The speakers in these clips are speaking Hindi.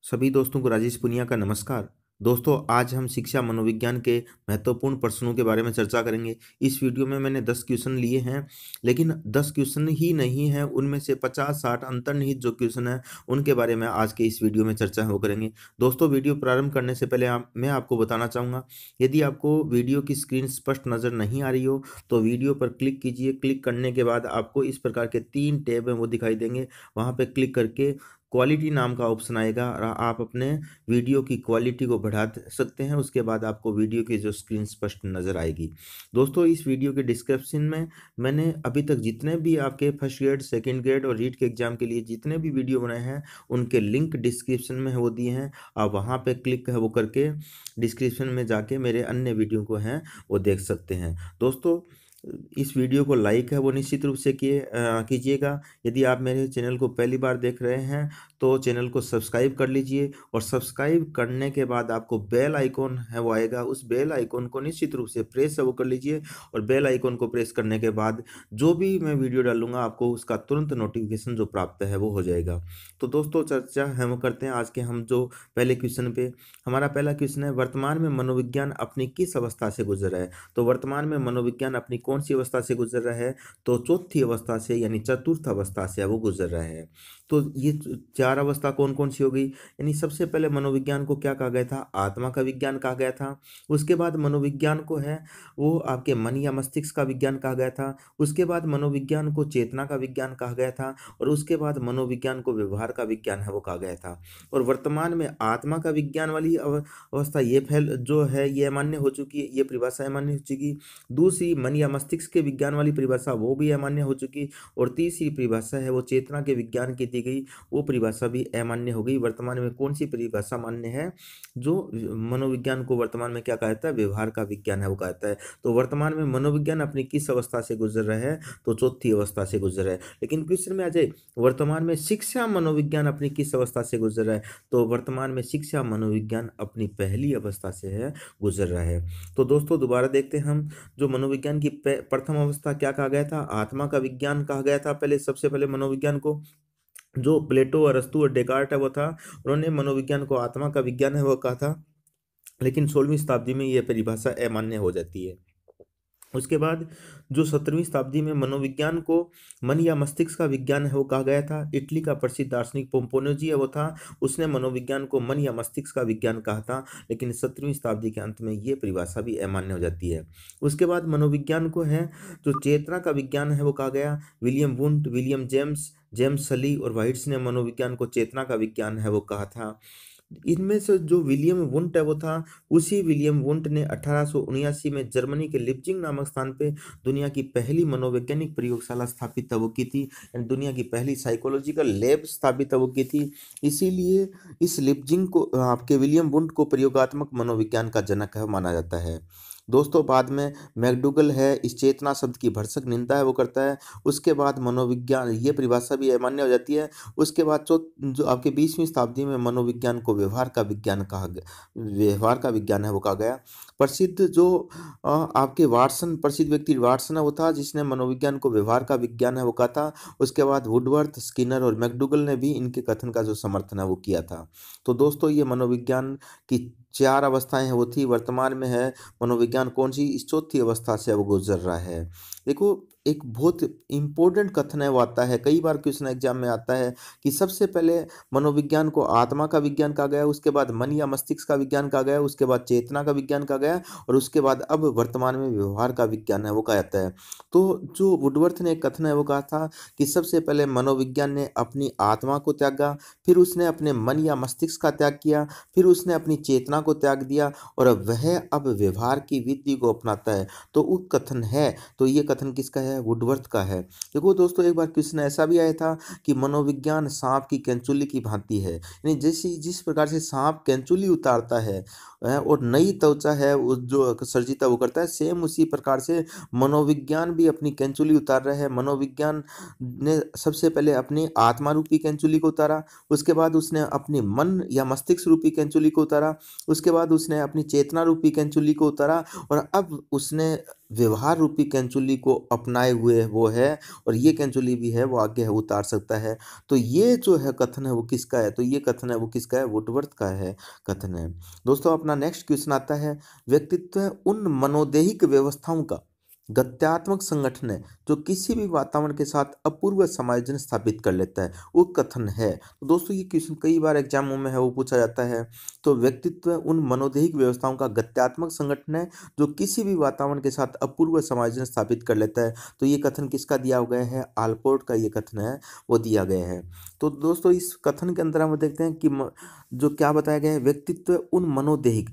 सभी दोस्तों को राजेश पुनिया का नमस्कार। दोस्तों, आज हम शिक्षा मनोविज्ञान के महत्वपूर्ण प्रश्नों के बारे में चर्चा करेंगे। इस वीडियो में मैंने 10 क्वेश्चन लिए हैं, लेकिन 10 क्वेश्चन ही नहीं हैं, उनमें से 50-60 अंतर्निहित जो क्वेश्चन हैं उनके बारे में आज के इस वीडियो में चर्चा हो करेंगे। दोस्तों, वीडियो प्रारंभ करने से पहले मैं आपको बताना चाहूँगा, यदि आपको वीडियो की स्क्रीन स्पष्ट नज़र नहीं आ रही हो तो वीडियो पर क्लिक कीजिए। क्लिक करने के बाद आपको इस प्रकार के 3 टैब हैं वो दिखाई देंगे। वहाँ पर क्लिक करके क्वालिटी नाम का ऑप्शन आएगा और आप अपने वीडियो की क्वालिटी को बढ़ा सकते हैं। उसके बाद आपको वीडियो की जो स्क्रीन स्पष्ट नज़र आएगी। दोस्तों, इस वीडियो के डिस्क्रिप्शन में मैंने अभी तक जितने भी आपके फर्स्ट ग्रेड, सेकंड ग्रेड और रीट के एग्जाम के लिए जितने भी वीडियो बनाए हैं उनके लिंक डिस्क्रिप्शन में वो दिए हैं। आप वहाँ पे क्लिक है वो करके डिस्क्रिप्शन में जाके मेरे अन्य वीडियो को हैं वो देख सकते हैं। दोस्तों, इस वीडियो को लाइक है वो निश्चित रूप से कीजिएगा। यदि आप मेरे चैनल को पहली बार देख रहे हैं तो चैनल को सब्सक्राइब कर लीजिए और सब्सक्राइब करने के बाद आपको बेल आइकॉन है वो आएगा, उस बेल आइकॉन को निश्चित रूप से प्रेस है वो कर लीजिए और बेल आइकॉन को प्रेस करने के बाद जो भी मैं वीडियो डालूंगा आपको उसका तुरंत नोटिफिकेशन जो प्राप्त है वो हो जाएगा। तो दोस्तों, चर्चा है वो करते हैं आज के हम जो पहले क्वेश्चन पे। हमारा पहला क्वेश्चन है, वर्तमान में मनोविज्ञान अपनी किस अवस्था से गुजर रहा है? तो वर्तमान में मनोविज्ञान अपनी कौन सी अवस्था से गुजर रहा है? तो चौथी अवस्था से यानी चतुर्थ अवस्था से वो गुजर रहा है। तो ये चार अवस्था कौन कौन सी हो गई? यानी सबसे पहले मनोविज्ञान को क्या कहा गया था? आत्मा का विज्ञान कहा गया था। उसके बाद मनोविज्ञान को है वो आपके मन या मस्तिष्क का विज्ञान कहा गया था। उसके बाद मनोविज्ञान को चेतना का विज्ञान कहा गया था और उसके बाद मनोविज्ञान को व्यवहार का विज्ञान है वो कहा गया था। और वर्तमान में आत्मा का विज्ञान वाली अवस्था ये फैल जो है ये अमान्य हो चुकी है, ये परिभाषा अमान्य हो चुकी। दूसरी मन या मस्तिष्क के विज्ञान वाली परिभाषा वो भी अमान्य हो चुकी और तीसरी परिभाषा है वो चेतना के विज्ञान की दी गई, वो परिभाषा भी अमान्य हो गई। वर्तमान में कौन सी परिभाषा मान्य है? जो मनोविज्ञान को वर्तमान में क्या कहता है? व्यवहार का विज्ञान है वो कहता है। तो वर्तमान में मनोविज्ञान अपनी किस अवस्था से गुजर रहा है? तो चौथी अवस्था से गुजर रहा है। लेकिन क्वेश्चन में आ जाए, वर्तमान में शिक्षा मनोविज्ञान अपनी किस अवस्था से गुजर रहा है? तो वर्तमान में शिक्षा मनोविज्ञान अपनी पहली अवस्था से है गुजर रहा है। तो दोस्तों, दोबारा देखते हैं हम, जो मनोविज्ञान की प्रथम अवस्था क्या कहा गया था? आत्मा का विज्ञान कहा गया था पहले, सबसे पहले मनोविज्ञान को। जो प्लेटो, अरस्तू और डेकार्ट है वो था, उन्होंने मनोविज्ञान को आत्मा का विज्ञान है वो कहा था। लेकिन 16वीं शताब्दी में यह परिभाषा अमान्य हो जाती है। उसके बाद जो 17वीं शताब्दी में मनोविज्ञान को मन या मस्तिष्क का विज्ञान है वो कहा गया था। इटली का प्रसिद्ध दार्शनिक पोम्पोनोजी है वो था, उसने मनोविज्ञान को मन या मस्तिष्क का विज्ञान कहा था। लेकिन 17वीं शताब्दी के अंत में ये परिभाषा भी अमान्य हो जाती है। उसके बाद मनोविज्ञान को है जो चेतना का विज्ञान है वो कहा गया। William Wundt, William James, James सली और वाइट्स ने मनोविज्ञान को चेतना का विज्ञान है वो कहा था। इनमें से जो विलियम वुंट है वो था, उसी विलियम वुंट ने 1879 में जर्मनी के लिप्जिंग नामक स्थान पे दुनिया की पहली मनोवैज्ञानिक प्रयोगशाला स्थापित वो की थी, यानी दुनिया की पहली साइकोलॉजिकल लैब स्थापित वो की थी। इसीलिए इस लिप्जिंग को आपके विलियम वुंट को प्रयोगात्मक मनोविज्ञान का जनक है माना जाता है। दोस्तों, बाद में मैकडूगल है इस चेतना शब्द की भरसक निंदा है वो करता है। उसके बाद मनोविज्ञान ये परिभाषा भी अमान्य हो जाती है। उसके बाद जो आपके 20वीं शताब्दी में मनोविज्ञान को व्यवहार का विज्ञान कहा गया, व्यवहार का विज्ञान है वो कहा गया। प्रसिद्ध जो आपके वाटसन, प्रसिद्ध व्यक्ति वाटसन है वो था जिसने मनोविज्ञान को व्यवहार का विज्ञान है वो कहा था। उसके बाद वुडवर्थ, स्किनर और मैकडूगल ने भी इनके कथन का जो समर्थन है वो किया था। तो दोस्तों, ये मनोविज्ञान की 4 अवस्थाएं हैं वो थी। वर्तमान में है मनोविज्ञान कौन सी? इस चौथी अवस्था से अब गुजर रहा है। देखो, एक बहुत इंपॉर्टेंट कथन है वो आता है, कई बार क्वेश्चन एग्जाम में आता है कि सबसे पहले मनोविज्ञान को आत्मा का विज्ञान कहा गया, उसके बाद मन या मस्तिष्क का विज्ञान कहा गया, उसके बाद चेतना का विज्ञान कहा गया और उसके बाद अब वर्तमान में व्यवहार का विज्ञान है वो कहा जाता है। तो जो वुडवर्थ ने एक कथन है वो कहा था कि सबसे पहले मनोविज्ञान ने अपनी आत्मा को त्यागा, फिर उसने अपने मन या मस्तिष्क का त्याग किया, फिर उसने अपनी चेतना को त्याग दिया और अब व्यवहार की विधि को अपनाता है। तो वो कथन है, तो ये कथन किसका है? वुडवर्थ का है। देखो दोस्तों, एक बार क्वेश्चन ऐसा भी आया था कि मनोविज्ञान सांप की कैंचुली की भांति है, यानी जैसी जिस प्रकार से सांप कैंचुली उतारता है और नई त्वचा है वो जो सर्जिता वो करता है, सेम उसी प्रकार से मनोविज्ञान भी अपनी कैंचुली उतार रहा है। मनोविज्ञान ने सबसे पहले अपनी आत्मा रूपी कैंचुली को उतारा, उसके बाद उसने अपनी मन या मस्तिष्क रूपी कैंचुली को उतारा, उसके बाद उसने अपनी चेतना रूपी कैंचुली को उतारा और अब उसने व्यवहार रूपी कैंचुली को अपनाए हुए वो है, और ये कैंचुली भी है वो आगे है उतार सकता है। तो ये जो है कथन है वो किसका है? तो ये कथन है वो किसका है? वुडवर्थ का है कथन है। दोस्तों अपना नेक्स्ट क्वेश्चन आता है, व्यक्तित्व उन मनोदैहिक व्यवस्थाओं का गत्यात्मक संगठन है जो किसी भी वातावरण के साथ अपूर्व समायोजन स्थापित कर लेता है, वो कथन है। तो दोस्तों ये क्वेश्चन कई बार एग्जामों में है वो पूछा जाता है। तो व्यक्तित्व उन मनोदैहिक व्यवस्थाओं का गत्यात्मक संगठन है जो किसी भी वातावरण के साथ अपूर्व समायोजन स्थापित कर लेता है। तो ये कथन किसका दिया गया है? आलपोर्ट का ये कथन है वो दिया गया है। तो दोस्तों इस कथन के अंदर हम देखते हैं कि जो क्या बताया गया है, व्यक्तित्व उन मनोदैहिक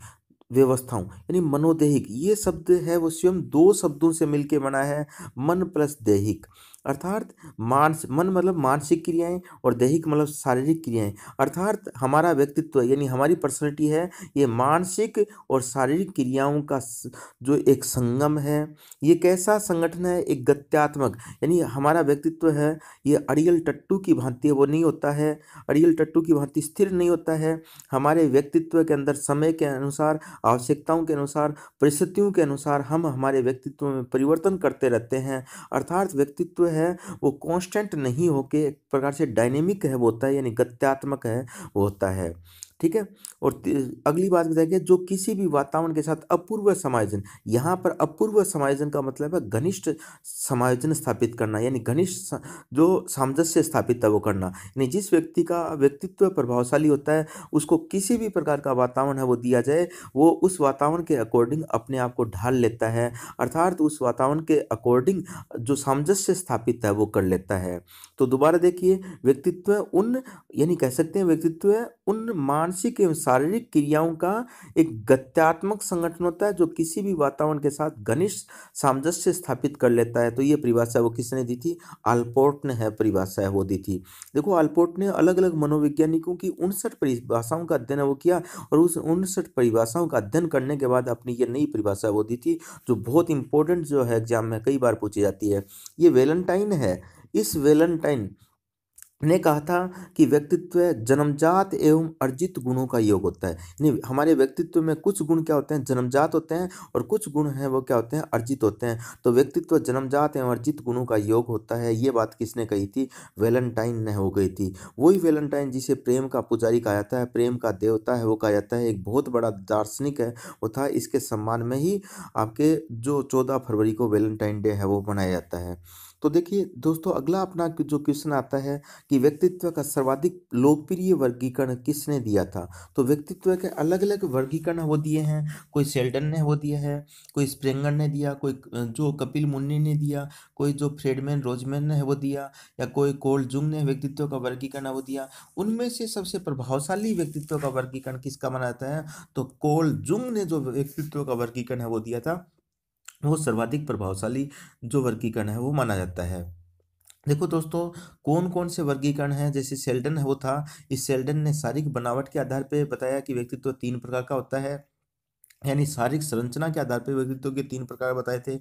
व्यवस्थाओं यानी मनोदैहिक ये शब्द है वो स्वयं दो शब्दों से मिलके बना है, मन प्लस दैहिक। अर्थात मन मतलब मानसिक क्रियाएं और दैहिक मतलब शारीरिक क्रियाएं। अर्थात हमारा व्यक्तित्व यानी हमारी पर्सनैलिटी है ये मानसिक और शारीरिक क्रियाओं का जो एक संगम है। ये कैसा संगठन है? एक गत्यात्मक, यानी हमारा व्यक्तित्व है ये अड़ियल टट्टू की भांति वो नहीं होता है, अड़ियल टट्टू की भांति स्थिर नहीं होता है। हमारे व्यक्तित्व के अंदर समय के अनुसार, आवश्यकताओं के अनुसार, परिस्थितियों के अनुसार हम हमारे व्यक्तित्व में परिवर्तन करते रहते हैं। अर्थात व्यक्तित्व है वो कांस्टेंट नहीं होके एक प्रकार से डायनेमिक है वो होता है, यानी गत्यात्मक है वो होता है। ठीक है। और अगली बात बताइए, जो किसी भी वातावरण के साथ अपूर्व समायोजन, यहाँ पर अपूर्व समायोजन का मतलब है घनिष्ठ समायोजन स्थापित करना, यानी जो सामंजस्य स्थापित है वो करना। यानी जिस व्यक्ति का व्यक्तित्व प्रभावशाली होता है उसको किसी भी प्रकार का वातावरण है वो दिया जाए, वो उस वातावरण के अकॉर्डिंग अपने आप को ढाल लेता है। अर्थात उस वातावरण के अकॉर्डिंग जो सामंजस्य स्थापित है वो कर लेता है। तो दोबारा देखिए, व्यक्तित्व उन यानी कह सकते हैं व्यक्तित्व उन मानसिक एवं शारीरिक क्रियाओं का एक गत्यात्मक संगठन होता है जो किसी भी वातावरण के साथ घनिष्ठ सामंजस्य स्थापित कर लेता है। तो ये परिभाषा वो किसने दी थी? आलपोर्ट ने है परिभाषा है वो दी थी। देखो आलपोर्ट ने अलग अलग मनोवैज्ञानिकों की 59 परिभाषाओं का अध्ययन वो किया, और उस 59 परिभाषाओं का अध्ययन करने के बाद अपनी ये नई परिभाषा वो दी थी जो बहुत इंपॉर्टेंट जो है एग्जाम में कई बार पूछी जाती है। ये वेलेंटाइन है। इस वेलेंटाइन ने कहा था कि व्यक्तित्व जन्मजात एवं अर्जित गुणों का योग होता है। यानी हमारे व्यक्तित्व में कुछ गुण क्या होते हैं? जन्मजात होते हैं, और कुछ गुण हैं वो क्या होते हैं? अर्जित होते हैं। तो व्यक्तित्व जन्मजात एवं अर्जित गुणों का योग होता है, ये बात किसने कही थी? वेलेंटाइन ने हो गई थी। वही वेलेंटाइन जिसे प्रेम का पुजारी कहा जाता है, प्रेम का देवता है वो कहा जाता है, एक बहुत बड़ा दार्शनिक है वो था। इसके सम्मान में ही आपके जो 14 फरवरी को वेलेंटाइन डे है वो मनाया जाता है। तो देखिए दोस्तों अगला अपना जो क्वेश्चन आता है कि व्यक्तित्व का सर्वाधिक लोकप्रिय वर्गीकरण किसने दिया था? तो व्यक्तित्व के अलग अलग वर्गीकरण वो दिए हैं। कोई शेल्डन ने वो दिया है, कोई स्प्रेंगर ने दिया, कोई जो कपिल मुन्नी ने दिया, कोई जो फ्रेडमैन रोजमैन ने वो दिया, या कोई कोल जुंग ने व्यक्तित्व का वर्गीकरण वो दिया। उनमें से सबसे प्रभावशाली व्यक्तित्व का वर्गीकरण किसका माना जाता है? तो कोल जुंग ने जो व्यक्तित्व का वर्गीकरण है वो दिया था, वो सर्वाधिक प्रभावशाली जो वर्गीकरण है वो माना जाता है। देखो दोस्तों कौन कौन से वर्गीकरण हैं, जैसे शेल्डन है वो था। इस शेल्डन ने शारीरिक बनावट के आधार पर बताया कि व्यक्तित्व 3 प्रकार का होता है, यानी शारीरिक संरचना के आधार पर व्यक्तित्व के 3 प्रकार बताए थे।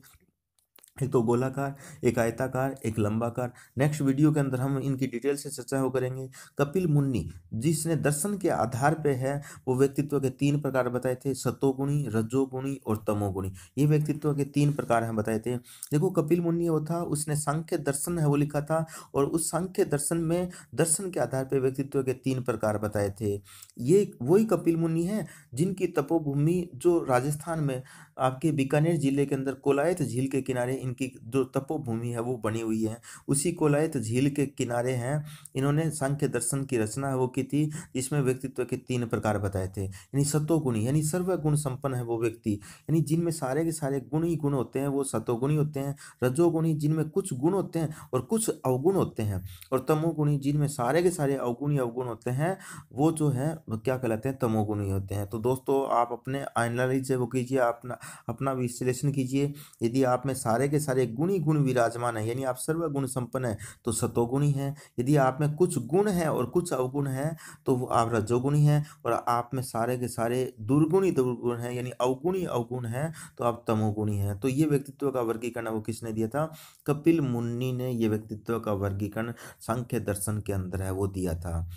एक तो गोलाकार, एक आयताकार, एक लंबाकार। नेक्स्ट वीडियो के अंदर हम इनकी डिटेल से चर्चा हो करेंगे। कपिल मुन्नी जिसने दर्शन के आधार पे है वो व्यक्तित्व के 3 प्रकार बताए थे, सतोगुणी, रजोगुणी और तमोगुणी। ये व्यक्तित्व के 3 प्रकार हैं बताए थे। देखो कपिल मुन्नी वो था, उसने सांख्य दर्शन है वो लिखा था, और उस सांख्य दर्शन में दर्शन के आधार पर व्यक्तित्व के 3 प्रकार बताए थे। ये वही कपिल मुन्नी है जिनकी तपोभूमि जो राजस्थान में आपके बीकानेर जिले के अंदर कोलायत झील के किनारे इनकी जो तपोभूमि है वो बनी हुई है। उसी कोलायत झील के किनारे हैं इन्होंने सांख्य दर्शन की रचना है वो की थी, जिसमें व्यक्तित्व के 3 प्रकार बताए थे। यानी सतोगुणी यानी सर्वगुण संपन्न है वो व्यक्ति, यानी जिनमें सारे के सारे गुण ही गुण होते हैं वो सतोगुणी होते हैं। रजोगुणी जिनमें कुछ गुण होते हैं और कुछ अवगुण होते हैं, और तमोगुणी जिनमें सारे के सारे अवगुण ही अवगुण होते हैं, वो जो है वो क्या कहलाते हैं? तमोगुणी होते हैं। तो दोस्तों आप अपने एनालिसिस वो कीजिए, अपना विश्लेषण कीजिए। यदि आप में सारे के सारे गुण ही गुण विराजमान है, यानी आप सर्वगुण संपन्न है, तो सतोगुणी है। यदि आप में कुछ गुण है और कुछ अवगुण है तो वो आप रजोगुणी है, और आप में सारे के सारे दुर्गुणी दुर्गुण है यानी अवगुणी अवगुण है तो आप तमोगुणी है। तो ये व्यक्तित्व का वर्गीकरण वो किसने दिया था? कपिल मुन्नी ने ये व्यक्तित्व का वर्गीकरण सांख्य दर्शन के अंदर है वो दिया था।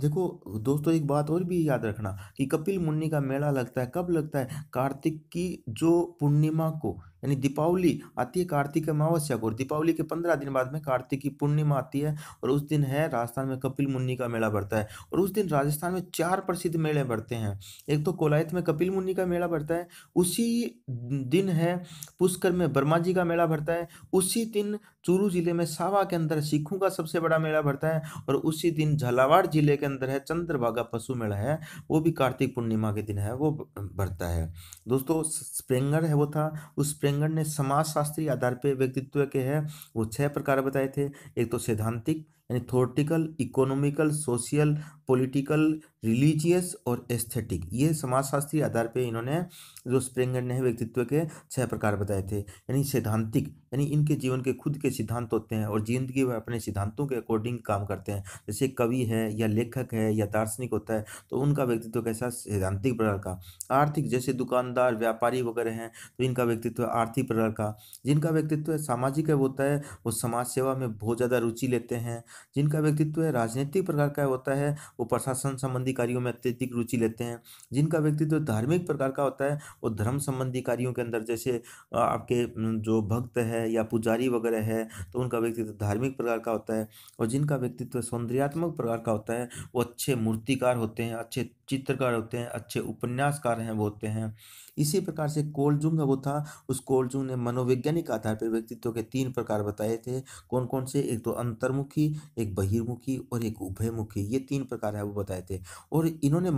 देखो दोस्तों एक बात और भी याद रखना कि कपिल मुन्नी का मेला लगता है, कब लगता है? कार्तिक की जो पूर्णिमा को, यानी दीपावली आती है कार्तिक अमावस्या को, और दीपावली के 15 दिन बाद में कार्तिक की पूर्णिमा आती है, और उस दिन है राजस्थान में कपिल मुनि का मेला बढ़ता है। और उस दिन राजस्थान में 4 प्रसिद्ध मेले बढ़ते हैं। एक तो कोलायत में कपिल मुनि का मेला बढ़ता है, उसी दिन है पुष्कर में ब्रह्मा जी का मेला बढ़ता है, उसी दिन चूरू जिले में सावा के अंदर सिखों का सबसे बड़ा मेला बढ़ता है, और उसी दिन झालावाड़ जिले के अंदर है चंद्रभागा पशु मेला है, वो भी कार्तिक पूर्णिमा के दिन है वो बढ़ता है। दोस्तों स्प्रेंगर है वो था, उस स्प्रेंगर ने समाज शास्त्रीय आधार पे व्यक्तित्व के है वो 6 प्रकार बताए थे। एक तो सैद्धांतिक यानी theoretical, economical, social, political, religious और एस्थेटिक, ये समाजशास्त्रीय आधार पे इन्होंने जो स्प्रेंगर ने व्यक्तित्व के 6 प्रकार बताए थे। यानी सैद्धांतिक यानी इनके जीवन के खुद के सिद्धांत होते हैं, और जिंदगी वह अपने सिद्धांतों के अकॉर्डिंग काम करते हैं। जैसे कवि है या लेखक है या दार्शनिक होता है, तो उनका व्यक्तित्व कैसा, सैद्धांतिक प्रकार का। आर्थिक जैसे दुकानदार, व्यापारी वगैरह हैं, तो इनका व्यक्तित्व आर्थिक प्रकार का। जिनका व्यक्तित्व सामाजिक है होता है, वो समाज सेवा में बहुत ज़्यादा रुचि लेते हैं। जिनका व्यक्तित्व राजनीतिक प्रकार का होता है, वो प्रशासन संबंधी कार्यों में अत्यधिक रुचि लेते हैं। जिनका व्यक्तित्व धार्मिक प्रकार का होता है, वो धर्म संबंधी कार्यों के अंदर, जैसे आपके जो भक्त है या पुजारी वगैरह है, तो उनका व्यक्तित्व धार्मिक प्रकार का होता है। और जिनका व्यक्तित्व सौंदर्यात्मक प्रकार का होता है, वो अच्छे मूर्तिकार होते हैं, अच्छे चित्रकार होते हैं, अच्छे उपन्यासकार हैं वो होते हैं। इसी प्रकार से कोल जुंग वो था, उस कोल जुंग ने मनोवैज्ञानिक आधार पर व्यक्तित्व के 3 प्रकार बताए थे। कौन कौन से, एक तो अंतर्मुखी, एक बहिर्मुखी और एक उभयमुखी, ये 3 प्रकार है वो बताए थे। और इन्होंने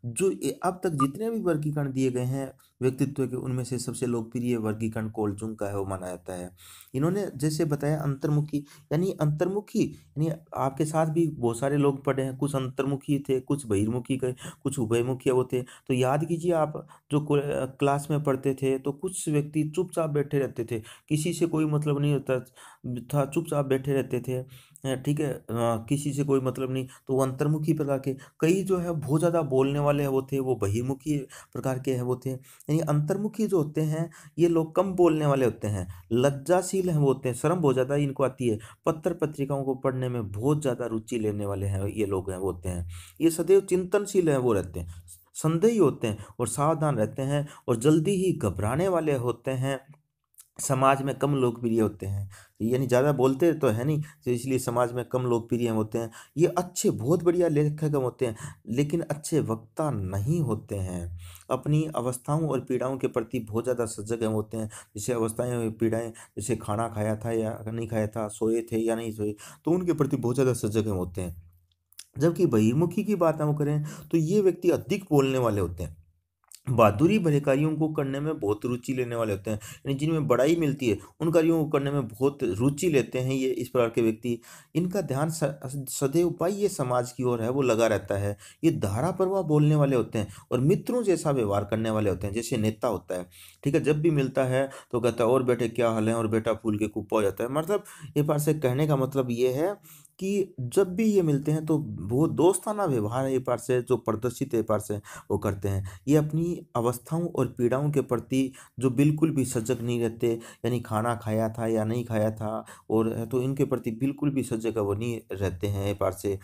जो अब तक जितने भी वर्गीकरण दिए गए हैं व्यक्तित्व के, उनमें से सबसे लोकप्रिय वर्गीकरण कोल जुंग का है वो माना जाता है। इन्होंने जैसे बताया अंतर्मुखी, यानी अंतर्मुखी यानी आपके साथ भी बहुत सारे लोग पढ़े हैं, कुछ अंतर्मुखी थे, कुछ बहिर्मुखी के, कुछ उभयमुखी वो थे। तो याद कीजिए आप जो क्लास में पढ़ते थे, तो कुछ व्यक्ति चुपचाप बैठे रहते थे, किसी से कोई मतलब नहीं होता था, चुपचाप बैठे रहते थे, ठीक है, किसी से कोई मतलब नहीं, तो वो अंतर्मुखी प्रकार के। कई जो है बहुत ज़्यादा बोलने वाले हैं वो थे, वो बहिर्मुखी प्रकार के हैं वो थे। यानी अंतर्मुखी जो होते हैं, ये लोग कम बोलने वाले होते हैं, लज्जाशील हैं वो होते हैं, शर्म बहुत ज़्यादा इनको आती है, पत्र पत्रिकाओं को पढ़ने में बहुत ज़्यादा रुचि लेने वाले हैं ये लोग हैं वो होते हैं। ये सदैव चिंतनशील हैं वो रहते हैं, संदेही होते हैं और सावधान रहते हैं, और जल्दी ही घबराने वाले होते हैं, समाज में कम लोकप्रिय होते हैं। यानी ज़्यादा बोलते तो है नहीं, तो इसलिए समाज में कम लोकप्रिय होते हैं। ये अच्छे बहुत बढ़िया लेखक होते हैं, लेकिन अच्छे वक्ता नहीं होते हैं। अपनी अवस्थाओं और पीड़ाओं के प्रति बहुत ज़्यादा सजग होते हैं। जैसे अवस्थाएं और पीड़ाएं, जैसे खाना खाया था या नहीं खाया था, सोए थे या नहीं सोए, तो उनके प्रति बहुत ज़्यादा सजग होते हैं। जबकि बहिर्मुखी की बात हम करें, तो ये व्यक्ति अधिक बोलने वाले होते हैं, बहादुरी भरे कार्यों को करने में बहुत रुचि लेने वाले होते हैं, यानी जिनमें बड़ाई मिलती है उन कार्यों को करने में बहुत रुचि लेते हैं ये इस प्रकार के व्यक्ति। इनका ध्यान सदैव बाह्य समाज की ओर है वो लगा रहता है। ये धारा प्रवाह बोलने वाले होते हैं और मित्रों जैसा व्यवहार करने वाले होते हैं, जैसे नेता होता है, ठीक है, जब भी मिलता है तो कहता है और बेटे क्या हाल है, और बेटा फूल के कुप्पा हो जाता है। मतलब ये बार से कहने का मतलब ये है कि जब भी ये मिलते हैं तो वो दोस्ताना व्यवहार है, ये पार से जो प्रदर्शित है ये पार से वो करते हैं। ये अपनी अवस्थाओं और पीड़ाओं के प्रति जो बिल्कुल भी सजग नहीं रहते, यानी खाना खाया था या नहीं खाया था, और तो इनके प्रति बिल्कुल भी सजग वो नहीं रहते हैं ये पार से।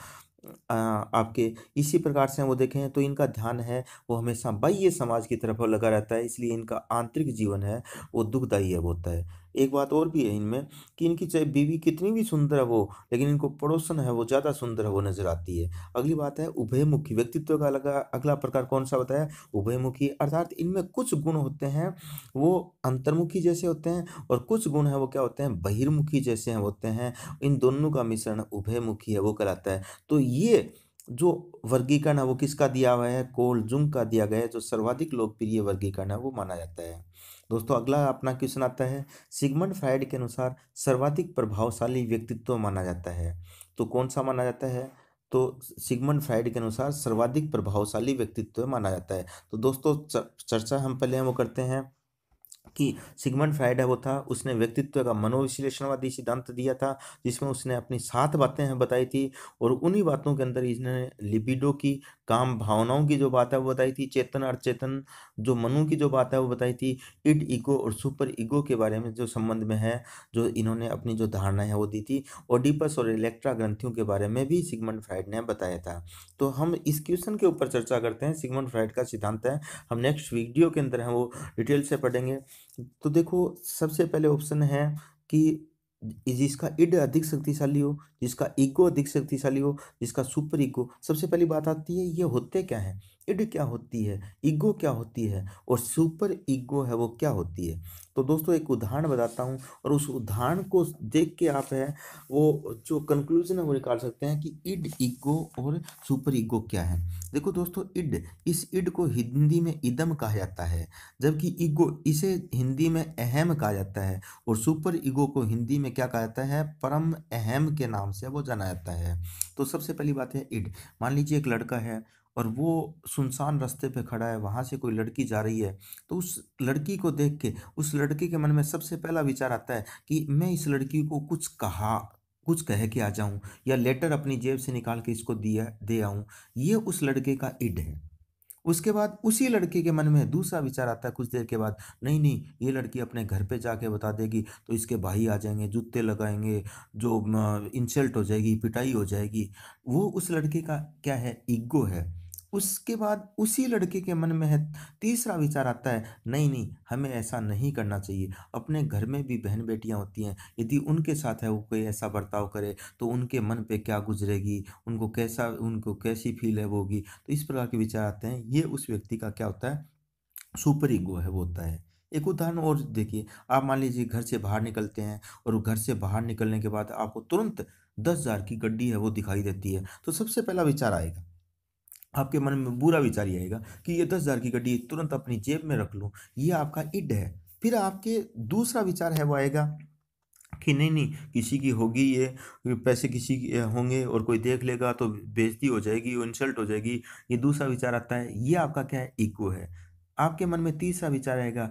आपके इसी प्रकार से वो देखें तो इनका ध्यान है वो हमेशा बाह्य समाज की तरफ लगा रहता है, इसलिए इनका आंतरिक जीवन है वो दुखदाई है वो होता है। एक बात और भी है इनमें कि इनकी चाहे बीवी कितनी भी सुंदर है वो, लेकिन इनको पड़ोसन है वो ज़्यादा सुंदर है वो नजर आती है। अगली बात है उभयमुखी व्यक्तित्व का अगला प्रकार कौन सा बताया, उभयमुखी, अर्थात इनमें कुछ गुण होते हैं वो अंतर्मुखी जैसे होते हैं, और कुछ गुण है वो क्या होते हैं, बहिर्मुखी जैसे हैं होते हैं। इन दोनों का मिश्रण उभयमुखी है वो कहलाता है। तो ये जो वर्गीकरण है वो किसका दिया हुआ है, कोल जुंग का दिया गया है, जो सर्वाधिक लोकप्रिय वर्गीकरण है वो माना जाता है। दोस्तों अगला अपना क्वेश्चन आता है, सिगमंड फ्राइड के अनुसार सर्वाधिक प्रभावशाली व्यक्तित्व माना जाता है, तो कौन सा माना जाता है, तो सिगमंड फ्राइड के अनुसार सर्वाधिक प्रभावशाली व्यक्तित्व माना जाता है। तो दोस्तों चर्चा हम पहले वो करते हैं कि सिगमंड फ्राइड है वो था, उसने व्यक्तित्व का मनोविश्लेषणवादी सिद्धांत दिया था, जिसमें उसने अपनी 7 बातें हैं बताई थी, और उन्हीं बातों के अंदर इसने लिबिडो की, काम भावनाओं की जो बात है वो बताई थी, चेतन अचेतन जो मनु की जो बात है वो बताई थी, इड ईगो और सुपर ईगो के बारे में जो संबंध में है जो इन्होंने अपनी जो धारणा है वो दी थी, ओडिपस और इलेक्ट्रा ग्रंथियों के बारे में भी सिगमंड फ्राइड ने बताया था। तो हम इस क्वेश्चन के ऊपर चर्चा करते हैं, सिगमंड फ्राइड का सिद्धांत है, हम नेक्स्ट वीडियो के अंदर हम वो डिटेल से पढ़ेंगे। तो देखो सबसे पहले ऑप्शन है कि जिसका ईड अधिक शक्तिशाली हो, जिसका ईगो अधिक शक्तिशाली हो, जिसका सुपर ईगो। सबसे पहली बात आती है ये होते क्या हैं, ईड क्या होती है, ईगो क्या होती है और सुपर ईगो है वो क्या होती है। तो दोस्तों एक उदाहरण बताता हूँ और उस उदाहरण को देख के आप है वो जो कंक्लूजन है वो निकाल सकते हैं कि ईड, ईगो और सुपर ईगो क्या है। देखो दोस्तों ईड, इस ईड को हिंदी में इदम कहा जाता है, जबकि ईगो इसे हिंदी में अहम कहा जाता है और सुपर ईगो को हिंदी में क्या कहा जाता है, परम अहम के नाम से वो जाना जाता है। तो सबसे पहली बात है ईड। मान लीजिए एक लड़का है और वो सुनसान रास्ते पे खड़ा है, वहां से कोई लड़की जा रही है, तो उस लड़की को देख के उस लड़के के मन में सबसे पहला विचार आता है कि मैं इस लड़की को कुछ कह के आ जाऊं या लेटर अपनी जेब से निकाल के इसको दिया दे आऊं। ये उस लड़के का ईड है। उसके बाद उसी लड़के के मन में दूसरा विचार आता है कुछ देर के बाद, नहीं नहीं ये लड़की अपने घर पे जाके बता देगी तो इसके भाई आ जाएंगे, जूते लगाएंगे, जो इंसल्ट हो जाएगी, पिटाई हो जाएगी। वो उस लड़के का क्या है, ईगो है। उसके बाद उसी लड़के के मन में है तीसरा विचार आता है, नहीं नहीं हमें ऐसा नहीं करना चाहिए, अपने घर में भी बहन बेटियां होती हैं, यदि उनके साथ है वो कोई ऐसा बर्ताव करे तो उनके मन पे क्या गुजरेगी, उनको कैसी फील है वो होगी। तो इस प्रकार के विचार आते हैं, ये उस व्यक्ति का क्या होता है, सुपर ईगो है वो होता है। एक उदाहरण और देखिए, आप मान लीजिए घर से बाहर निकलते हैं और घर से बाहर निकलने के बाद आपको तुरंत 10,000 की गड्डी है वो दिखाई देती है, तो सबसे पहला विचार आएगा आपके मन में, बुरा विचार ही आएगा कि ये 10,000 की गड्डी तुरंत अपनी जेब में रख लूं। ये आपका इड है। फिर आपके दूसरा विचार है वो आएगा कि नहीं नहीं किसी की होगी ये पैसे किसी के होंगे और कोई देख लेगा तो बेइज्जती हो जाएगी, इंसल्ट हो जाएगी। ये दूसरा विचार आता है, ये आपका क्या है, ईगो है। आपके मन में तीसरा विचार आएगा,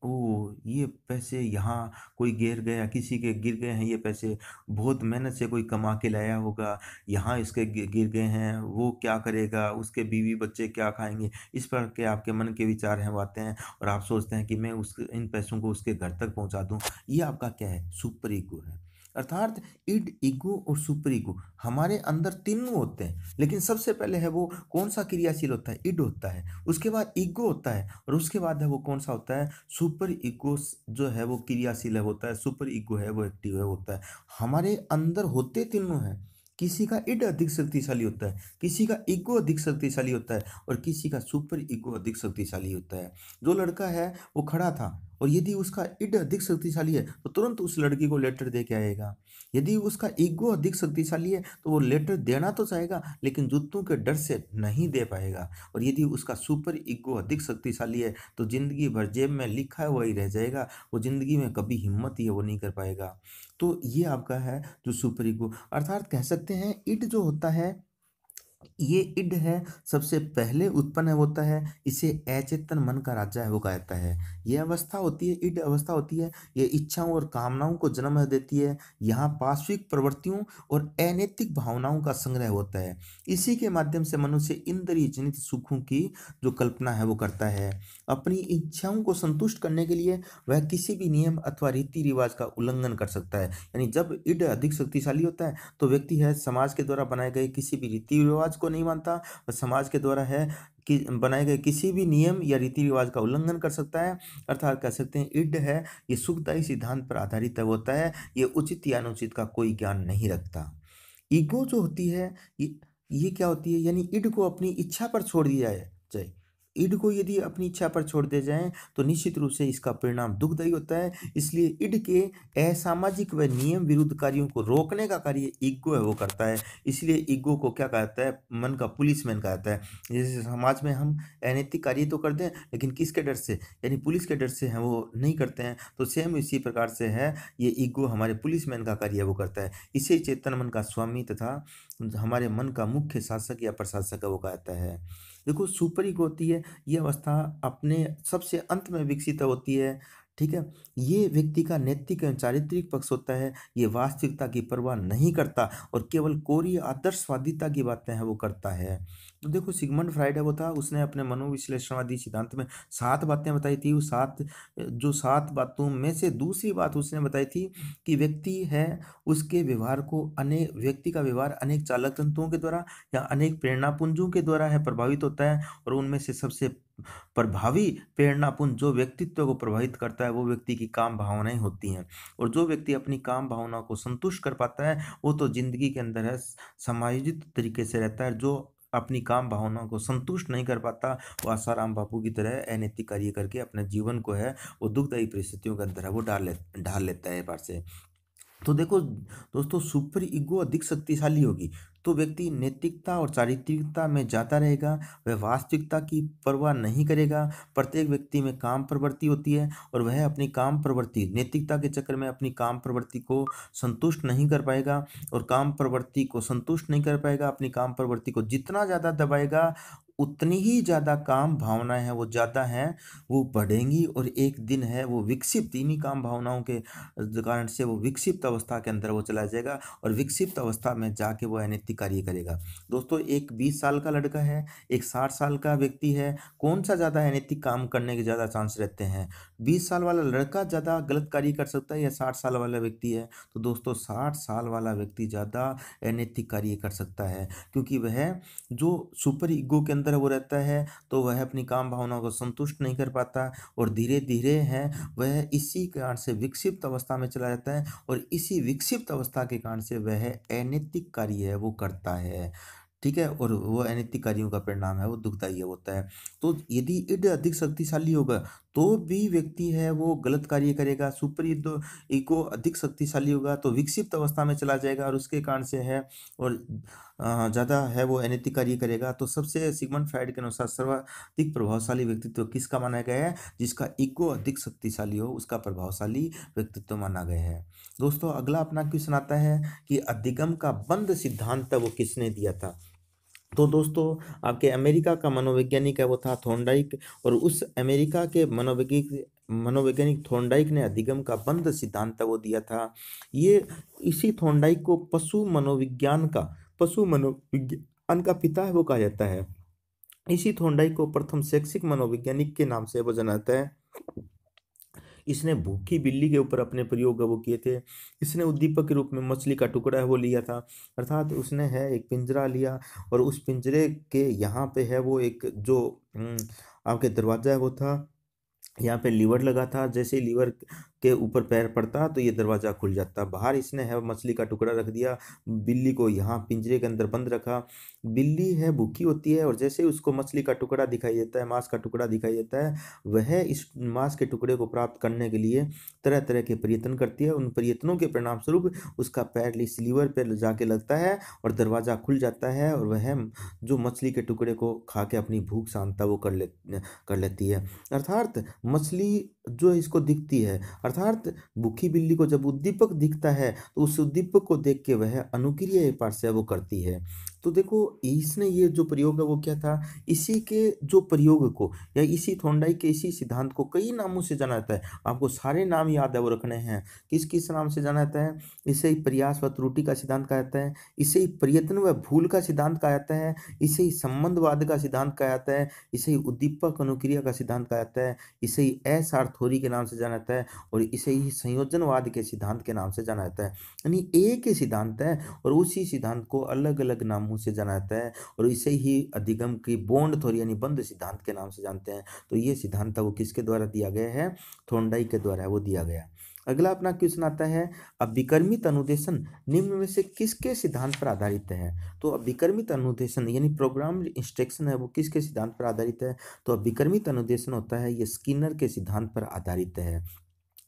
ओ ये पैसे यहाँ कोई गिर गया, किसी के गिर गए हैं ये पैसे, बहुत मेहनत से कोई कमा के लाया होगा, यहाँ इसके गिर गए हैं, वो क्या करेगा, उसके बीवी बच्चे क्या खाएंगे। इस पर के आपके मन के विचार हैं वो आते हैं और आप सोचते हैं कि मैं उस इन पैसों को उसके घर तक पहुंचा दूं। ये आपका क्या है, सुपर ईगो है। अर्थात इड, ईगो और सुपर ईगो हमारे अंदर तीनों होते हैं, लेकिन सबसे पहले है वो कौन सा क्रियाशील होता है, इड होता है, उसके बाद ईगो होता है और उसके बाद है वो कौन सा होता है, सुपर ईगो। जो है वो क्रियाशील है होता है, सुपर ईगो है वो एक्टिव है होता है। हमारे अंदर होते तीनों हैं। किसी का इड अधिक शक्तिशाली होता है, किसी का ईगो अधिक शक्तिशाली होता है और किसी का सुपर ईगो अधिक शक्तिशाली होता है। जो लड़का है वो खड़ा था और यदि उसका इड अधिक शक्तिशाली है तो तुरंत उस लड़की को लेटर दे के आएगा। यदि उसका ईगो अधिक शक्तिशाली है तो वो लेटर देना तो चाहेगा लेकिन जूतों के डर से नहीं दे पाएगा। और यदि उसका सुपर ईगो अधिक शक्तिशाली है तो जिंदगी भर जेब में लिखा हुआ ही रह जाएगा, वो जिंदगी में कभी हिम्मत ही है वो नहीं कर पाएगा। तो ये आपका है जो सुपर ईगो। अर्थात कह सकते हैं इड जो होता है, ये इड है, सबसे पहले उत्पन्न होता है, इसे अचेतन मन का राजा है वो कहा जाता है। ये अवस्था होती है, इड अवस्था होती है, ये इच्छाओं और कामनाओं को जन्म देती है। यहाँ पार्श्विक प्रवृत्तियों और अनैतिक भावनाओं का संग्रह होता है। इसी के माध्यम से मनुष्य इंद्रिय जनित सुखों की जो कल्पना है वो करता है। अपनी इच्छाओं को संतुष्ट करने के लिए वह किसी भी नियम अथवा रीति रिवाज का उल्लंघन कर सकता है। यानी जब इड अधिक शक्तिशाली होता है तो व्यक्ति है समाज के द्वारा बनाए गए किसी भी रीति रिवाज को नहीं मानता और समाज के द्वारा है कि बनाए गए किसी भी नियम या रीति रिवाज का उल्लंघन कर सकता है। अर्थात कह सकते हैं इड है ये सुखदायी सिद्धांत पर आधारित होता है, ये उचित या अनुचित का कोई ज्ञान नहीं रखता। ईगो जो होती है ये क्या होती है, यानी इड को अपनी इच्छा पर छोड़ दिया जाए। इड को यदि अपनी इच्छा पर छोड़ दिया जाए तो निश्चित रूप से इसका परिणाम दुखदायी होता है। इसलिए इड के असामाजिक व नियम विरुद्ध कार्यों को रोकने का कार्य ईगो है वो करता है। इसलिए ईगो को क्या कहता है, मन का पुलिसमैन कहता है। जैसे समाज में हम अनैतिक कार्य तो करते हैं लेकिन किसके डर से, यानी पुलिस के डर से है वो नहीं करते हैं। तो सेम इसी प्रकार से है, ये ईगो हमारे पुलिसमैन का कार्य वो करता है। इसे चेतन मन का स्वामी तथा हमारे मन का मुख्य शासक या प्रशासक वो कहता है। देखो सुपर ईगो होती है, ये अवस्था अपने सबसे अंत में विकसित होती है। ठीक है, ये व्यक्ति का नैतिक एवं चारित्रिक पक्ष होता है। ये वास्तविकता की परवाह नहीं करता और केवल कोरी आदर्शवादिता की बातें हैं वो करता है। तो देखो सिगमंड फ्राइड है वो था, उसने अपने मनोविश्लेषणवादी सिद्धांत में 7 बातें बताई थी। वो 7 बातों में से दूसरी बात उसने बताई थी कि व्यक्ति का व्यवहार अनेक चालक तंतुओं के द्वारा या अनेक प्रेरणापुंजों के द्वारा है प्रभावित होता है और उनमें से सबसे प्रभावी प्रेरणापुंज जो व्यक्तित्व को प्रभावित करता है वो व्यक्ति की काम भावनाएं होती हैं। और जो व्यक्ति अपनी काम भावनाओं को संतुष्ट कर पाता है वो तो जिंदगी के अंदर है समायोजित तरीके से रहता है। जो अपनी काम भावनाओं को संतुष्ट नहीं कर पाता वो आसाराम बापू की तरह अनैतिक कार्य करके अपने जीवन को है वो दुखदायी परिस्थितियों के अंदर है वो ढाल लेता है पार से। तो देखो दोस्तों, सुपर ईगो अधिक शक्तिशाली होगी तो व्यक्ति नैतिकता और चारित्रिकता में जाता रहेगा, वह वास्तविकता की परवाह नहीं करेगा। प्रत्येक व्यक्ति में काम प्रवृत्ति होती है और वह अपनी काम प्रवृत्ति नैतिकता के चक्कर में अपनी काम प्रवृत्ति को संतुष्ट नहीं कर पाएगा। और काम प्रवृत्ति को संतुष्ट नहीं कर पाएगा, अपनी काम प्रवृत्ति को जितना ज़्यादा दबाएगा उतनी ही ज़्यादा काम भावनाएं हैं वो ज़्यादा हैं वो बढ़ेंगी और एक दिन है वो विक्षिप्त इन्हीं काम भावनाओं के कारण से वो विक्षिप्त अवस्था के अंदर वो चला जाएगा और विक्षिप्त अवस्था में जाके वो अनैतिक कार्य करेगा। दोस्तों, एक 20 साल का लड़का है, एक 60 साल का व्यक्ति है, कौन सा ज़्यादा अनैतिक काम करने के ज़्यादा चांस रहते हैं? 20 साल वाला लड़का ज़्यादा गलत कार्य कर सकता है या 60 साल वाला व्यक्ति है? तो दोस्तों 60 साल वाला व्यक्ति ज़्यादा अनैतिक कार्य कर सकता है, क्योंकि वह जो सुपर ईगो के अंदर वो रहता है तो वह अपनी काम भावनाओं को संतुष्ट नहीं कर पाता और धीरे धीरे है वह इसी कारण से विक्षिप्त अवस्था में चला जाता है और इसी विक्षिप्त अवस्था के कारण से वह अनैतिक कार्य है वो करता है। ठीक है, और वो अनैतिक कार्यों का परिणाम है वो दुखदाई होता है। तो यदि ईड अधिक शक्तिशाली होगा तो भी व्यक्ति है वो गलत कार्य करेगा। सुपर ईगो अधिक शक्तिशाली होगा तो विक्षिप्त अवस्था में चला जाएगा और उसके कारण से है और ज़्यादा है वो अनैतिक कार्य करेगा। तो सबसे सिगमंड फ्राइड के अनुसार सर्वाधिक प्रभावशाली व्यक्तित्व किसका माना गया है? जिसका ईगो अधिक शक्तिशाली हो उसका प्रभावशाली व्यक्तित्व माना गया है। दोस्तों, अगला अपना क्वेश्चन आता है कि अधिगम का बंद सिद्धांत वो किसने दिया था? तो दोस्तों, आपके अमेरिका का मनोवैज्ञानिक है वो था थॉर्नडाइक और उस अमेरिका के मनोवैज्ञानिक थॉर्नडाइक ने अधिगम का बंद सिद्धांत वो दिया था। ये इसी थॉर्नडाइक को पशु मनोविज्ञान का पिता है वो कहा जाता है। इसी थॉर्नडाइक को प्रथम शैक्षिक मनोवैज्ञानिक के नाम से वो जाना जाता है। इसने भूखी बिल्ली के ऊपर अपने प्रयोग वो किए थे। इसने उद्दीपक के रूप में मछली का टुकड़ा है वो लिया था, अर्थात उसने है एक पिंजरा लिया और उस पिंजरे के यहाँ पे है वो एक जो आपके दरवाजा है वो था, यहाँ पे लीवर लगा था। जैसे ही लीवर के ऊपर पैर पड़ता तो ये दरवाजा खुल जाता। बाहर इसने है मछली का टुकड़ा रख दिया, बिल्ली को यहाँ पिंजरे के अंदर बंद रखा। बिल्ली है भूखी होती है और जैसे ही उसको मछली का टुकड़ा दिखाई देता है, मांस का टुकड़ा दिखाई देता है, वह इस मांस के टुकड़े को प्राप्त करने के लिए तरह तरह के प्रयत्न करती है। उन प्रयत्नों के परिणाम स्वरूप उसका पैर इस लीवर पर जाके लगता है और दरवाजा खुल जाता है और वह जो मछली के टुकड़े को खा के अपनी भूख शांता वो कर लेती है। अर्थात मछली जो इसको दिखती है, अर्थात भूखी बिल्ली को जब उद्दीपक दिखता है तो उस उद्दीपक को देख के वह अनुक्रिया पाठ से वो करती है। तो देखो इसने ये जो प्रयोग है वो क्या था, इसी के जो प्रयोग को या इसी थॉर्नडाइक के इसी सिद्धांत को कई नामों से जाना जाता है। आपको सारे नाम याद है वो रखने हैं। किस किस नाम से जाना जाता है? इसे ही प्रयास व त्रुटि का सिद्धांत कहा जाता है, इसे ही प्रयत्न व भूल का सिद्धांत कहा जाता है, इसे ही संबंधवाद का सिद्धांत कहा जाता है, इसे ही उद्दीपक अनुक्रिया का सिद्धांत कहा जाता है, इसे ही एसार्थोरी के नाम से जाना जाता है और इसे ही संयोजनवाद के सिद्धांत के नाम से जाना जाता है। यानी एक ही सिद्धांत है और उसी सिद्धांत को अलग अलग नामों से जाना जाता है और इसे ही अधिगम की बॉन्ड थ्योरी यानी बंद सिद्धांत के नाम से जानते हैं। तो ये सिद्धांत वो किसके द्वारा दिया गया है? थॉर्नडाइक के द्वारा वो दिया गया। अगला अपना क्वेश्चन आता है, अभिकर्मित अनुदेशन निम्न में से किसके सिद्धांत पर आधारित है? तो अभिकर्मित अनुदेशन यानी प्रोग्राम्ड इंस्ट्रक्शन है वो किसके सिद्धांत पर आधारित है? तो अभिकर्मित अनुदेशन होता है ये स्किनर के सिद्धांत पर आधारित है।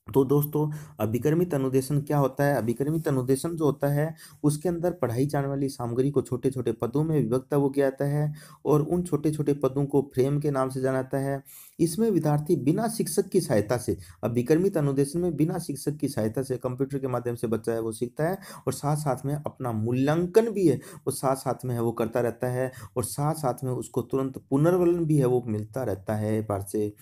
तो दोस्तों, अभिकर्मित अनुदेशन क्या होता है? अभिकर्मित अनुदेशन जो होता है उसके अंदर पढ़ाई जाने वाली सामग्री को छोटे छोटे पदों में विभक्त वो किया जाता है और उन छोटे छोटे पदों को फ्रेम के नाम से जाना जाता है। इसमें विद्यार्थी बिना शिक्षक की सहायता से, अभिकर्मित अनुदेशन में बिना शिक्षक की सहायता से कंप्यूटर के माध्यम से बच्चा है वो सीखता है और साथ साथ में अपना मूल्यांकन भी है वो साथ साथ में है वो करता रहता है और साथ साथ में उसको तुरंत पुनर्वलन भी है वो मिलता रहता है बार से।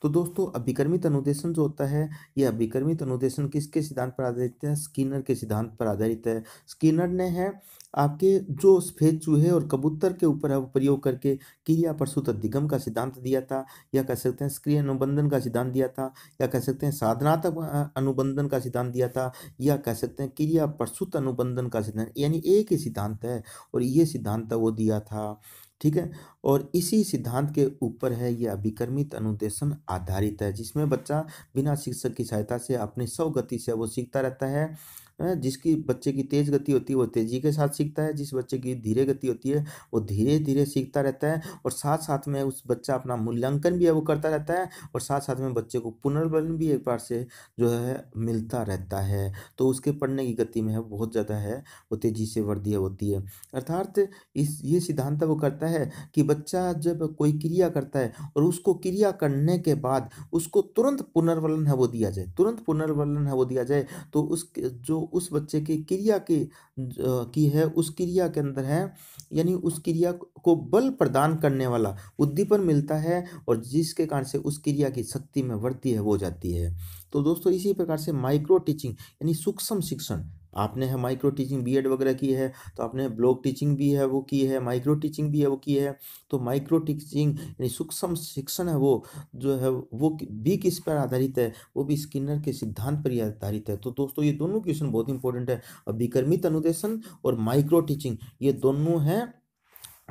तो दोस्तों, अभिकर्मित अनुदेशन जो होता है ये अभिकर्मित अनुदेशन किसके सिद्धांत पर आधारित है? स्किनर के सिद्धांत पर आधारित है। स्किनर ने है आपके जो सफेद चूहे और कबूतर के ऊपर है वो प्रयोग करके क्रिया प्रसूत अधिगम का सिद्धांत दिया था, या कह सकते हैं सक्रिय अनुबंधन का सिद्धांत दिया था, या कह सकते हैं साधनात्मक अनुबंधन का सिद्धांत दिया था, या कह सकते हैं क्रिया प्रसूत अनुबंधन का सिद्धांत, यानी एक ही सिद्धांत है और ये सिद्धांत वो दिया था। ठीक है। और इसी सिद्धांत के ऊपर है ये अभिकर्मित अनुदेशन आधारित है, जिसमें बच्चा बिना शिक्षक की सहायता से अपनी स्व गति से वो सीखता रहता है। जिसकी बच्चे की तेज गति होती है वो तेजी के साथ सीखता है, जिस बच्चे की धीरे गति होती है वो धीरे धीरे सीखता रहता है, और साथ साथ में उस बच्चा अपना मूल्यांकन भी है वो करता रहता है, और साथ साथ में बच्चे को पुनर्बलन भी एक बार से जो है मिलता रहता है। तो उसके पढ़ने की गति में है बहुत ज़्यादा है वो तेजी से वृद्धि होती है। अर्थात इस ये सिद्धांत वो करता है कि बच्चा जब कोई क्रिया करता है और उसको क्रिया करने के बाद उसको तुरंत पुनर्बलन है वो दिया जाए, तुरंत पुनर्बलन है वो दिया जाए, तो उस जो उस बच्चे की क्रिया की है उस क्रिया के अंदर है, यानी उस क्रिया को बल प्रदान करने वाला उद्दीपन मिलता है, और जिसके कारण से उस क्रिया की शक्ति में वृद्धि है वो जाती है। तो दोस्तों इसी प्रकार से माइक्रो टीचिंग यानी सूक्ष्म शिक्षण, आपने है माइक्रो टीचिंग बीएड वगैरह की है, तो आपने ब्लॉक टीचिंग भी है वो की है, माइक्रो टीचिंग भी है वो की है। तो माइक्रो टीचिंग यानी सूक्ष्म शिक्षण है वो जो है वो भी किस पर आधारित है, वो भी स्किनर के सिद्धांत पर ही आधारित है। तो दोस्तों ये दोनों क्वेश्चन बहुत इंपॉर्टेंट है। अभिकर्मित अनुदेशन और माइक्रो टीचिंग ये दोनों हैं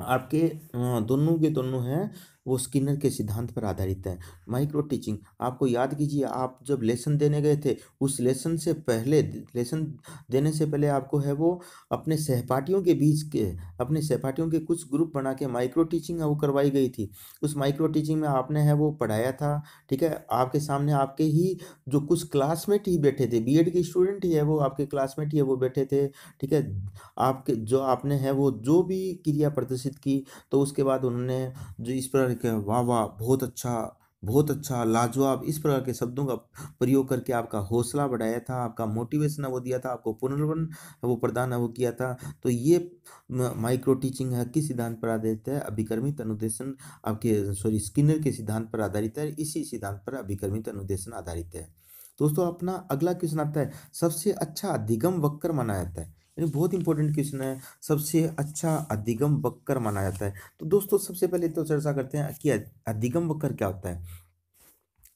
आपके दोनों के दोनों हैं वो स्किनर के सिद्धांत पर आधारित है। माइक्रो टीचिंग आपको याद कीजिए, आप जब लेसन देने गए थे उस लेसन से पहले, लेसन देने से पहले आपको है वो अपने सहपाठियों के बीच के अपने सहपाठियों के कुछ ग्रुप बना के माइक्रो टीचिंग है वो करवाई गई थी। उस माइक्रो टीचिंग में आपने है वो पढ़ाया था। ठीक है, आपके सामने आपके ही जो कुछ क्लासमेट ही बैठे थे, बीएड के स्टूडेंट ही है वो आपके क्लासमेट ही है वो बैठे थे। ठीक है, आपके जो आपने है वो जो भी क्रिया प्रदर्शित की, तो उसके बाद उन्होंने जो इस प्रकार के वाह वाह बहुत अच्छा लाजवाब इस प्रकार के शब्दों का प्रयोग करके आपका हौसला बढ़ाया था, आपका मोटिवेशन है वो दिया था, आपको पुनर्वन वो प्रदान है वो किया था। तो ये माइक्रो टीचिंग है किस सिद्धांत पर आधारित है, अभिकर्मित अनुदेशन आपके सॉरी स्किनर के सिद्धांत पर आधारित है। इसी सिद्धांत पर अभिकर्मित अनुदेशन आधारित है। दोस्तों अपना अगला क्वेश्चन आता है, सबसे अच्छा अधिगम वक्र माना जाता है, यानी बहुत इंपॉर्टेंट क्वेश्चन है, सबसे अच्छा अधिगम वक्र माना जाता है। तो दोस्तों सबसे पहले तो चर्चा करते हैं कि अधिगम वक्र क्या होता है।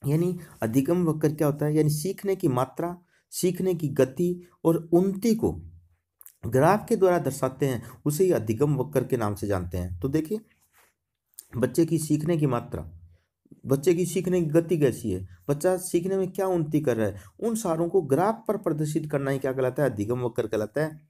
यानी अधिगम वक्र क्या होता है, यानी सीखने की मात्रा, सीखने की गति और उन्नति को ग्राफ के द्वारा दर्शाते हैं, उसे ही अधिगम वक्र के नाम से जानते हैं। तो देखिए बच्चे की सीखने की मात्रा, बच्चे की सीखने की गति कैसी है, बच्चा सीखने में क्या उन्नति कर रहा है, उन सारों को ग्राफ पर प्रदर्शित करना ही क्या कहलाता है, अधिगम वक्र कहलाता है।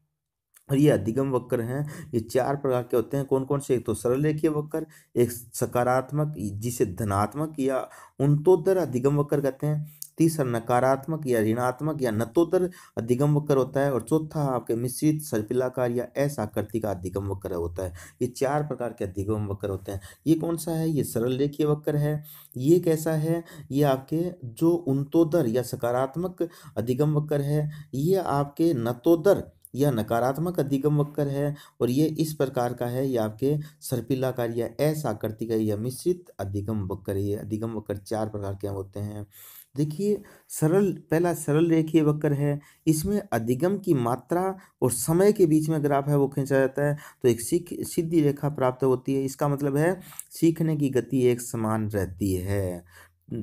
और ये अधिगम वक्र हैं, ये चार प्रकार के होते हैं। कौन कौन से, एक तो सरल रेखीय वक्र, एक सकारात्मक जिसे धनात्मक या उन्नतोत्तर अधिगम वक्र कहते हैं, तीसरा नकारात्मक या ऋणात्मक या नतोत्तर अधिगम वक्र होता है, और चौथा आपके मिश्रित सर्पिलाकार या असाकृति का अधिगम वक्र होता है। ये चार प्रकार के अधिगम वक्र होते हैं। ये कौन सा है, ये सरल रेखीय वक्र है। ये कैसा है, ये आपके जो उन्नतोत्तर या सकारात्मक अधिगम वक्र है, ये आपके नतोत्तर यह नकारात्मक अधिगम वक्र है, और ये इस प्रकार का है, ये आपके सर्पिलाकार या असाकृति का या मिश्रित अधिगम वक्र है। ये अधिगम वक्र चार प्रकार के होते हैं। देखिए पहला सरल रेखीय वक्र है, इसमें अधिगम की मात्रा और समय के बीच में ग्राफ है वो खींचा जाता है, तो एक सीधी रेखा प्राप्त होती है। इसका मतलब है सीखने की गति एक समान रहती है।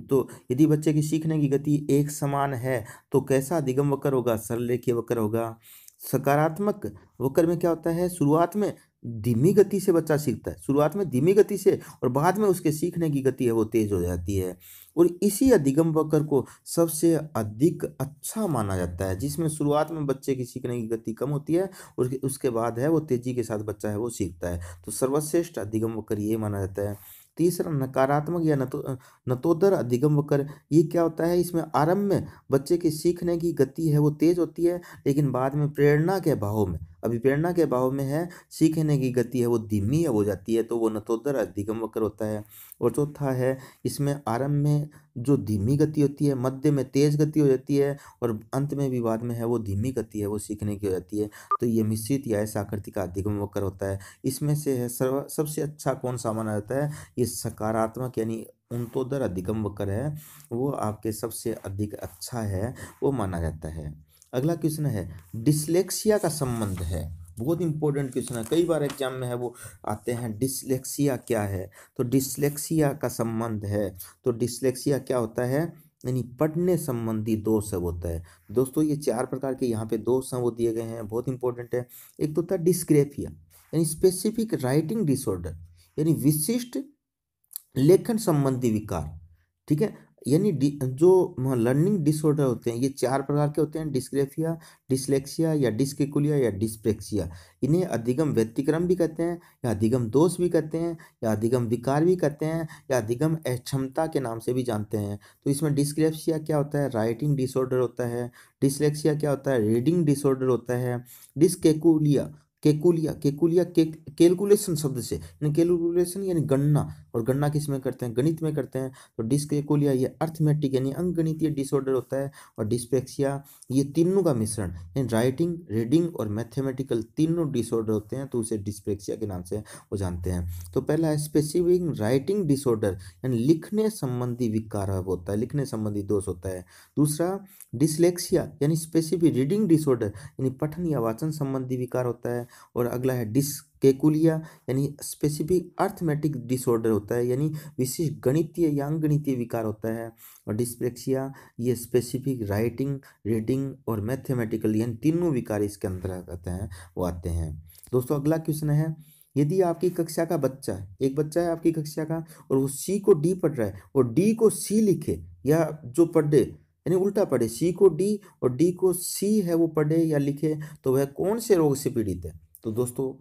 तो यदि बच्चे की सीखने की गति एक समान है तो कैसा अधिगम वक्र होगा, सरल रेखीय वक्र होगा। सकारात्मक वक्र में क्या होता है, शुरुआत में धीमी गति से बच्चा सीखता है, शुरुआत में धीमी गति से, और बाद में उसके सीखने की गति है वो तेज हो जाती है। और इसी अधिगम वक्र को सबसे अधिक अच्छा माना जाता है, जिसमें शुरुआत में बच्चे की सीखने की गति कम होती है और उसके बाद है वो तेजी के साथ बच्चा है वो सीखता है। तो सर्वश्रेष्ठ अधिगम वक्र ये माना जाता है। तीसरा नकारात्मक या नतोदर अधिगम वक्र, ये क्या होता है, इसमें आरंभ में बच्चे की सीखने की गति है वो तेज होती है, लेकिन बाद में प्रेरणा के अभाव में, अभी प्रेरणा के अभाव में है सीखने की गति है वो धीमी हो जाती है, तो वो नतोदर अधिगम वक्र होता है। और चौथा है, इसमें आरंभ में जो धीमी गति होती है, मध्य में तेज गति हो जाती है, और अंत में भी बाद में है वो धीमी गति है वो सीखने की हो जाती है। तो ये मिश्रित या ऐसा आकृति का अधिगम वक्र होता है। इसमें से है सबसे अच्छा कौन सा माना जाता है, ये सकारात्मक यानी उन्नतोत्तर अधिगम वक्र है, वो आपके सबसे अधिक अच्छा है वो माना जाता है। अगला क्वेश्चन है, डिसलेक्सिया का संबंध है, बहुत इंपॉर्टेंट क्वेश्चन है, कई बार एग्जाम में है वो आते हैं। डिसलेक्सिया क्या है? तो डिसलेक्सिया का संबंध है, तो डिसलेक्सिया क्या होता है? यानी पढ़ने संबंधी दोष है होता है। दोस्तों ये 4 प्रकार के यहाँ पे दोष हैं वो दिए गए हैं, बहुत इंपॉर्टेंट है। एक तो होता है डिस्ग्रेफिया, यानी स्पेसिफिक राइटिंग डिसऑर्डर, यानी विशिष्ट लेखन संबंधी विकार। ठीक है, यानी जो लर्निंग डिसऑर्डर होते हैं ये 4 प्रकार के होते हैं: डिस्ग्रेफिया, डिसलेक्सिया या डिस्कैकुलिया या डिस्प्रेक्सिया। इन्हें अधिगम व्यतिक्रम भी कहते हैं, या अधिगम दोष भी कहते हैं, या अधिगम विकार भी कहते हैं, या अधिगम अक्षमता के नाम से भी जानते हैं। तो इसमें डिस्ग्रेफिया क्या होता है? राइटिंग डिसऑर्डर होता है। डिसलेक्सिया क्या होता है? रीडिंग डिसऑर्डर होता है। डिस्कैकुलिया, केकुलिया केकुलिया के कैलकुलेशन शब्द से, यानी कैलकुलेशन यानी गणना, और गणना किस में करते हैं? गणित में करते हैं। तो डिस्कैकुलिया ये अर्थमेटिक यानी अंकगणितीय डिसऑर्डर होता है। और डिस्पेक्सिया ये तीनों का मिश्रण, यानी राइटिंग, रीडिंग और मैथमेटिकल तीनों डिसऑर्डर होते हैं, तो उसे डिस्पेक्सिया के नाम से वो जानते हैं। तो पहला है स्पेसिफिक राइटिंग डिसऑर्डर, यानी लिखने संबंधी विकार होता है, लिखने संबंधी दोष होता है। दूसरा डिसलेक्सिया यानी स्पेसिफिक रीडिंग डिसऑर्डर, यानी पठन या वाचन संबंधी विकार होता है। और अगला है डिस्कैकुलिया, यानी स्पेसिफिक अर्थमेटिक डिसऑर्डर होता है, यानी विशिष्ट गणितीय या अंकगणितीय विकार होता है। और डिस्प्रेक्सिया ये स्पेसिफिक राइटिंग, रीडिंग और मैथमेटिकल यानी तीनों विकार इसके अंतर्गत आते हैं, वो आते हैं। दोस्तों अगला क्वेश्चन है, यदि आपकी कक्षा का बच्चा है, एक बच्चा है आपकी कक्षा का, और वो सी को डी पढ़ रहा है और डी को सी लिखे, या जो पढ़े यानी उल्टा पढ़े, सी को डी और डी को सी है वो पढ़े या लिखे, तो वह कौन से रोग से पीड़ित है? तो दोस्तों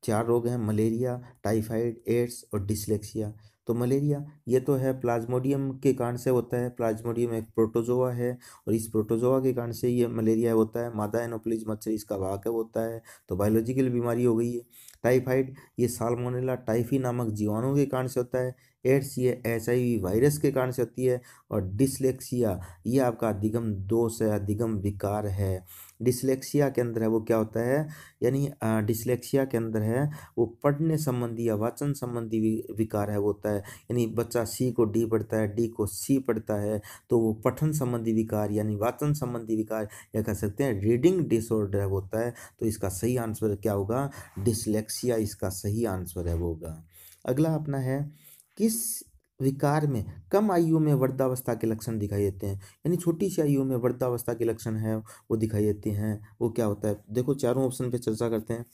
4 रोग हैं: मलेरिया, टाइफाइड, एड्स और डिसलेक्सिया। तो मलेरिया ये तो है प्लाज्मोडियम के कारण से होता है। प्लाज्मोडियम एक प्रोटोजोआ है, और इस प्रोटोजोआ के कारण से ये मलेरिया होता है। मादा एनोफिलीज मच्छर इसका वाहक होता है, तो बायोलॉजिकल बीमारी हो गई है। टाइफाइड ये साल्मोनेला टाइफी नामक जीवाणु के कारण से होता है। एड्स ये HIV वायरस के कारण से होती है। और डिसलेक्सिया ये आपका अधिगम दोष है, अधिगम विकार है। डिसलेक्सिया के अंदर है वो क्या होता है? यानी डिसलेक्सिया के अंदर है वो पढ़ने संबंधी या वाचन संबंधी विकार है वो होता है। यानी बच्चा सी को डी पढ़ता है, डी को सी पढ़ता है, तो वो पठन संबंधी विकार यानी वाचन संबंधी विकार, या कह सकते हैं रीडिंग डिसऑर्डर है वो होता है। तो इसका सही आंसर क्या होगा? डिसलेक्सिया इसका सही आंसर है वो होगा। अगला अपना है, किस विकार में कम आयु में वृद्धावस्था के लक्षण दिखाई देते हैं? यानी छोटी सी आयु में वृद्धावस्था के लक्षण है वो दिखाई देते हैं, वो क्या होता है? देखो चारों ऑप्शन पे चर्चा करते हैं।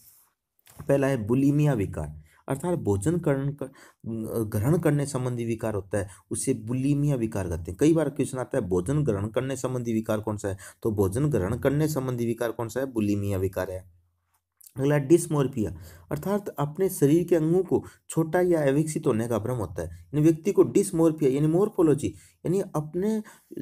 पहला है बुलिमिया विकार, अर्थात भोजन ग्रहण करने संबंधी विकार होता है, उसे बुलिमिया विकार कहते हैं। कई बार क्वेश्चन आता है भोजन ग्रहण करने संबंधी विकार कौन सा है? तो भोजन ग्रहण करने संबंधी विकार कौन सा है? बुलिमिया विकार है। अगला डिस्मोर्फिया, अर्थात अपने शरीर के अंगों को छोटा या अविकसित होने का भ्रम होता है। यानी व्यक्ति को डिस्मोर्फिया यानी मोर्फोलॉजी, यानी अपने,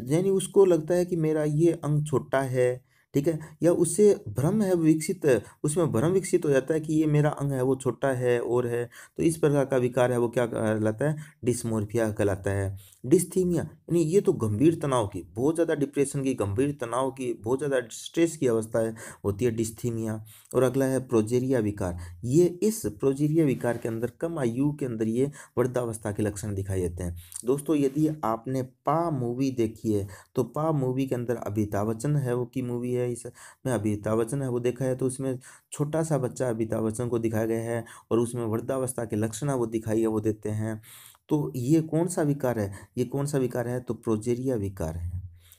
यानी उसको लगता है कि मेरा ये अंग छोटा है, ठीक है, या उससे भ्रम है विकसित, उसमें भ्रम विकसित हो जाता है कि ये मेरा अंग है वो छोटा है और है, तो इस प्रकार का विकार है वो क्या कहलाता है? डिस्मोर्फिया कहलाता है। डिस्थीमिया यानी ये तो गंभीर तनाव की, बहुत ज़्यादा डिप्रेशन की, गंभीर तनाव की, बहुत ज़्यादा स्ट्रेस की अवस्था है, होती है डिस्थीमिया। और अगला है प्रोजेरिया विकार, ये इस प्रोजेरिया विकार के अंदर कम आयु के अंदर ये वृद्धावस्था के लक्षण दिखाई देते हैं। दोस्तों यदि आपने पा मूवी देखी है, तो पा मूवी के अंदर अमिताभ बच्चन है वो की मूवी है, इसमें अमिताभ बच्चन है वो देखा है, तो उसमें छोटा सा बच्चा अमिताभ बच्चन को दिखाया गया है, और उसमें वृद्धावस्था के लक्षण है वो दिखाई है वो देते हैं। तो ये कौन सा विकार है? ये कौन सा विकार है? तो प्रोजेरिया विकार है।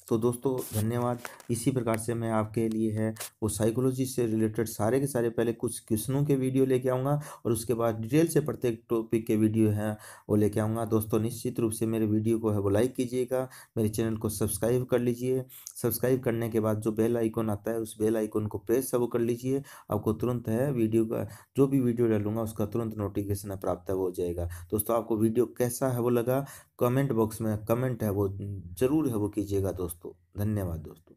तो दोस्तों धन्यवाद। इसी प्रकार से मैं आपके लिए है वो साइकोलॉजी से रिलेटेड सारे के सारे पहले कुछ क्वेश्चनों के वीडियो लेके आऊँगा, और उसके बाद डिटेल से प्रत्येक टॉपिक के वीडियो हैं वो लेके आऊँगा। दोस्तों निश्चित रूप से मेरे वीडियो को है वो लाइक कीजिएगा, मेरे चैनल को सब्सक्राइब कर लीजिए। सब्सक्राइब करने के बाद जो बेल आइकन आता है उस बेल आइकन को प्रेस सब कर लीजिए, आपको तुरंत है वीडियो का, जो भी वीडियो डालूंगा उसका तुरंत नोटिफिकेशन प्राप्त हो जाएगा। दोस्तों आपको वीडियो कैसा है वो लगा, कमेंट बॉक्स में कमेंट है वो जरूर है वो कीजिएगा दोस्तों। धन्यवाद दोस्तों।